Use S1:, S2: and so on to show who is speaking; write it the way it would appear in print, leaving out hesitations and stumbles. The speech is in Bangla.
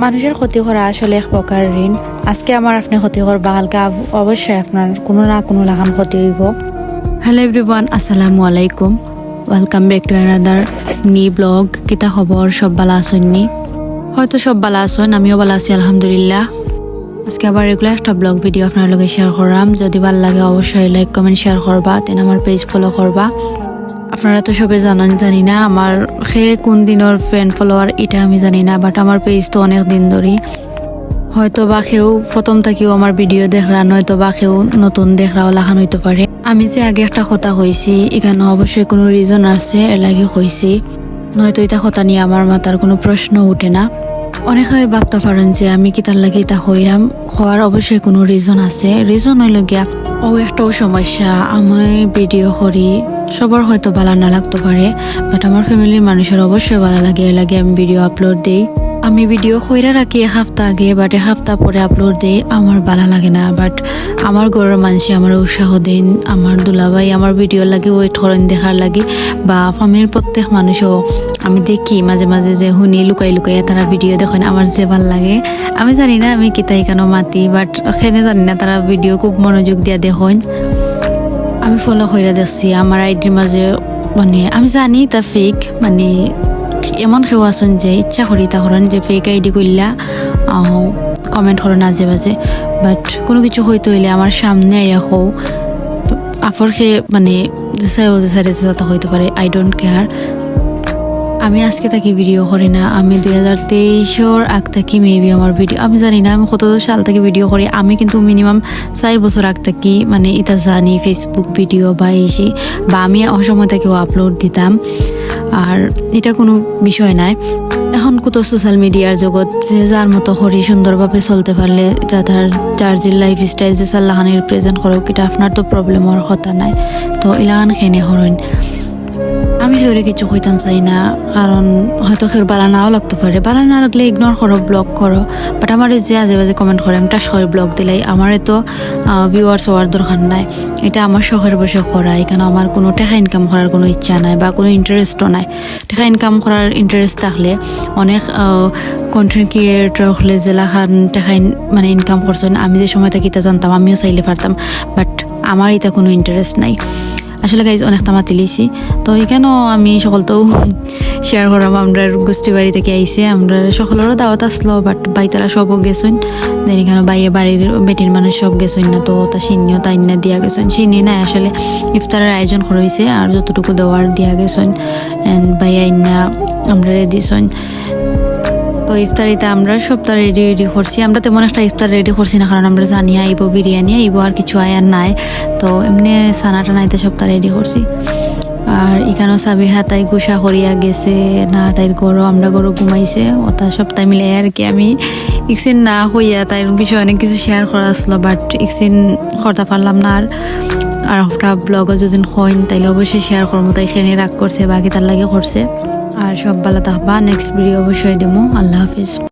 S1: মানুষের ক্ষতি করা আসলে এক প্রকার ঋণ। আজকে আমার আপনি ক্ষতি করবা, কালকে অবশ্যই আপনার কোনো না কোনো লাগান ক্ষতি হইব। হ্যালো এভরিওয়ান, আসসালামু আলাইকুম, ওয়েলকাম ব্যাক টু অ্যানাদার নি ব্লগ। কিতা খবর, সব ভালো আছেননি? হয়তো সব ভালো আছেন, আমিও ভালো আছি আলহামদুলিল্লাহ। আজকে আবার রেগুলার একটা ব্লগ ভিডিও আপনার লগে শেয়ার করলাম। যদি ভালো লাগে অবশ্যই লাইক কমেন্ট শেয়ার করবা, দেন আমার পেজ ফলো করবা। আপনারা তো সবাই জানি না আমার কোন দিনের ফ্রেন্ড ফলোয়ার এটা আমি জানি না, বাট আমার পেজ তো অনেক দিন ধরে। হয়তো বা কেউ প্রথম থেকেও আমার ভিডিও দেখরা, নয়তো বা কেউ নতুন দেখরাও লাগান হইতে পারে। আমি যে আগে একটা কথা কইছি, এখানে অবশ্যই কোনো রিজন আছে, এর লাগে কইছি, নয়তো এটা কথা নিয়ে আমার মাথার কোনো প্রশ্ন উঠে না। অনেকে ভাবতে পারেন যে আমি কি তার লাগে এটা হইরাম, হওয়ার অবশ্যই কোনো রিজন আছে। রিজন হইল গিয়া ও একটাও সমস্যা, আমি ভিডিও করি সবার হয়তো ভালো না লাগতে পারে, বাট আমার ফ্যামিলির মানুষের অবশ্যই ভালো লাগে, এর লাগে আমি ভিডিও আপলোড দিই। আমি ভিডিও কইরা রাখি এক সপ্তাহ আগে, বাট এক সপ্তাহ পরে আপলোড দিই, আমার ভালো লাগে না। বাট আমার ঘরের মানুষ আমার উৎসাহ দেন, আমার দুলাভাই আমার ভিডিও লাগে ওয়েট করেন দেখার লাগে, বা ফ্যামিলির প্রত্যেক মানুষও আমি দেখি মাঝে মাঝে যে শুনি লুকাই লুকাই তারা ভিডিও দেখেন, আমার যে ভাল লাগে। আমি জানি না আমি কিতাই কেন মাতি, বাট সেনে জানি না তারা ভিডিও খুব মনোযোগ দিয়া দেখেন। আমি ফলো করে দেখছি আমার আইডির মাঝে, মানে আমি জানি তা ফেক, মানে এমন কেউ আছেন যে ইচ্ছা করি তা করেন যে ফেক আইডি করলা কমেন্ট করেন আজে বাজে, বাট কোনো কিছু হইতে হইলে আমার সামনে আইয়া হও আফর খেয়ে, মানে যেটা হইতে পারে, আই ডোন্ট কেয়ার। আমি আজকে থাকি ভিডিও করি না, আমি 2023 আগ থাকি মেবি আমার ভিডিও, আমি জানি না আমি কত সাল থেকে ভিডিও করি। আমি কিন্তু মিনিমাম 4 বছর আগ থাকি মানে এটা জানি ফেসবুক ভিডিও বা এসি, বা আমি অসময় থেকেও আপলোড দিতাম, আর এটা কোনো বিষয় নাই। এখন কত সোশ্যাল মিডিয়ার জগৎ, যে যার মতো করি সুন্দরভাবে চলতে পারলে এটা যার যে লাইফ স্টাইল যে চাল্লাহানি রিপ্রেজেন্ট করো, এটা আপনার তো প্রবলেম হওয়ার কথা নাই। তো ইলাহান খেনে হরেন, আমি সেওরে কিছু কইতাম চাই না, কারণ হয়তো সের বালা নাও লাগতে পারে, বালা না লাগলে ইগনোর করো, ব্লক করো। বাট আমার যে আজে বাজে কমেন্ট করে আমি টাস করে ব্লক দিলাই, আমার তো ভিউয়ার্স হওয়ার দরকার নাই। এটা আমার শখের বসে করা, এখানে আমার কোনো টাকা ইনকাম করার কোনো ইচ্ছা নাই বা কোনো ইন্টারেস্টও নাই। টাকা ইনকাম করার ইন্টারেস্ট থাকলে অনেক কন্টেন্ট ক্রিয়েটর হলে জেলাখান টাকা মানে ইনকাম করছেন, আমি যে সময় থেকে এটা জানতাম আমিও চাইলে পারতাম, বাট আমার এটা কোনো ইন্টারেস্ট নাই। আসলে গাইজ অনেক তামাতি লিছি, তো এখানেও আমি সকলতেও শেয়ার করাম। আমরা গোষ্ঠী বাড়ি থেকে আইসে, আমরা সকলেরও দাওয়াত আসলো, বাট বাইতারা সবও গেছেন, দেন এখানে বাইয়ে বাড়ির বেটির মানুষ সব গেছেন না, তো তা সিন্নিও তাই না দিয়া গেছেন। সিন্নি নাই আসলে ইফতারের আয়োজন করা হয়েছে, আর যতটুকু দেওয়ার দিয়া গেছেন এন্ড বাইয়া ইন্না আমরা দিছেন। তো ইফতারিতে আমরা সবটা রেডি করছি, আমরা তেমন একটা ইফতার রেডি করছি না, কারণ আমরা জানি আইব বিরিয়ানি আইব, আর কিছু আয়ার নাই, তো এমনি সানা টানাইতে সবটা রেডি করছি। আর এখানেও সাবিহা তাই গুসা করিয়া গেছে না, তাই গরু আমরা গরু ঘুমাইছে, ওটা সবটাই মিলে আর কি। আমি ইকসিন না হইয়া তাই বিষয়ে অনেক কিছু শেয়ার করা আসলো, বাট ইকসিন করতে পারলাম না। আর একটা ব্লগও যদি হইন তাইলে অবশ্যই শেয়ার করবো, তাই এখানে রাগ করছে বাকি তার লাগে করছে। আর সব ভালো থাকবা, নেক্সট ভিডিও অবশ্যই দেবো। আল্লাহ হাফিজ।